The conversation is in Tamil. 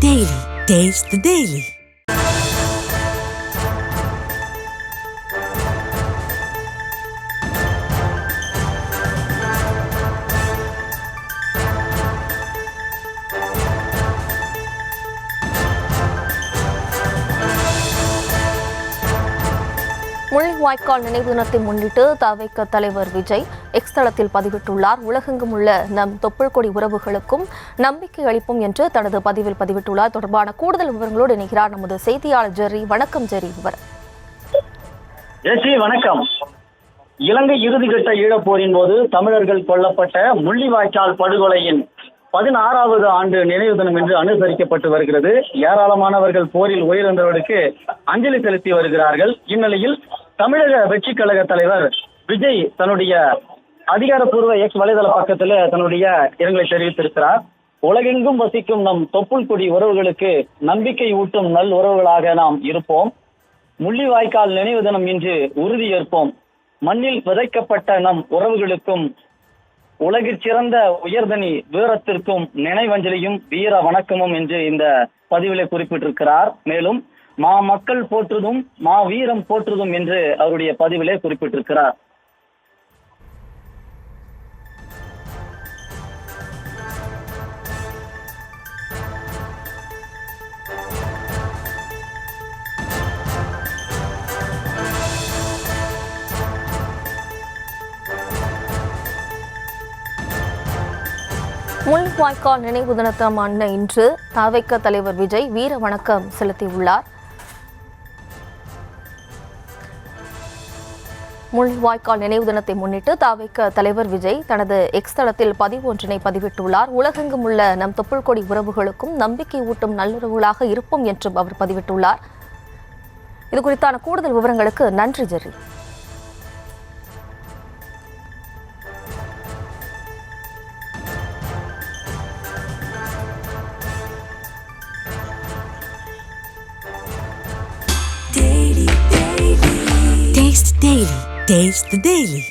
Daily. Taste the Daily. Mullivaikkal நினைவு தினத்தை முன்னிட்டு தவிக தலைவர் விஜய் எக்ஸ் தளத்தில் பதிவிட்டுள்ளார். உலகெங்கும் உள்ள நம் தொப்புள் கொடி உறவுகளுக்கும் நம்பிக்கை அளிப்போம் என்று தனது பதிவில் பதிவிட்டுள்ளார். தொடர்பான கூடுதல் விவரங்களோடு இணைகிறார் நமது செய்தியாளர் ஜெர்ரி. வணக்கம் ஜெர்ரி. வணக்கம். இலங்கை இறுதிக்கட்ட ஈழப்போரின் போது தமிழர்கள் கொல்லப்பட்ட முள்ளிவாய்க்கால் படுகொலையின் 16வது ஆண்டு நினைவு தினம் என்று அனுசரிக்கப்பட்டு வருகிறது. ஏராளமானவர்கள் போரில் உயிரிழந்தவர்களுக்கு அஞ்சலி செலுத்தி வருகிறார்கள். இந்நிலையில் தமிழக வெற்றி கழக தலைவர் விஜய் தன்னுடைய அதிகாரப்பூர்வ எக்ஸ் வலைதள பக்கத்தில் தன்னுடைய இரங்கலை தெரிவித்திருக்கிறார். உலகெங்கும் வசிக்கும் நம் தொப்புள் கொடி உறவுகளுக்கு நம்பிக்கை ஊட்டும் நல் உறவுகளாக நாம் இருப்போம். முள்ளிவாய்க்கால் நினைவு தினம் இன்று உறுதியேற்போம். மண்ணில் விதைக்கப்பட்ட நம் உறவுகளுக்கும் உலகிற் சிறந்த உயர்தனி வீரத்திற்கும் நினைவஞ்சலியும் வீர வணக்கமும் என்று இந்த பதிவிலே குறிப்பிட்டிருக்கிறார். மேலும் மா மக்கள் போற்றுதும் மா வீரம் போற்றுதும் என்று அவருடைய பதிவிலே குறிப்பிட்டிருக்கிறார். முள்ளிவாய்க்கால் நினைவு தினத்தமான இன்று தவிக தலைவர் விஜய் வீர வணக்கம் செலுத்தியுள்ளார். முள்ளிவாய்க்கால் நினைவு தினத்தை முன்னிட்டு தவிக தலைவர் விஜய் தனது எக்ஸ் தளத்தில் பதிவு ஒன்றினை பதிவிட்டுள்ளார். உலகெங்கும் உள்ள நம் தொப்புள் கொடி உறவுகளுக்கும் நம்பிக்கை ஊட்டும் நல்லுறவுகளாக இருப்போம் என்றும் அவர் பதிவிட்டுள்ளார். இது குறித்தான கூடுதல் விவரங்களுக்கு நன்றி Jerry. Taste the Daily. Taste the Daily.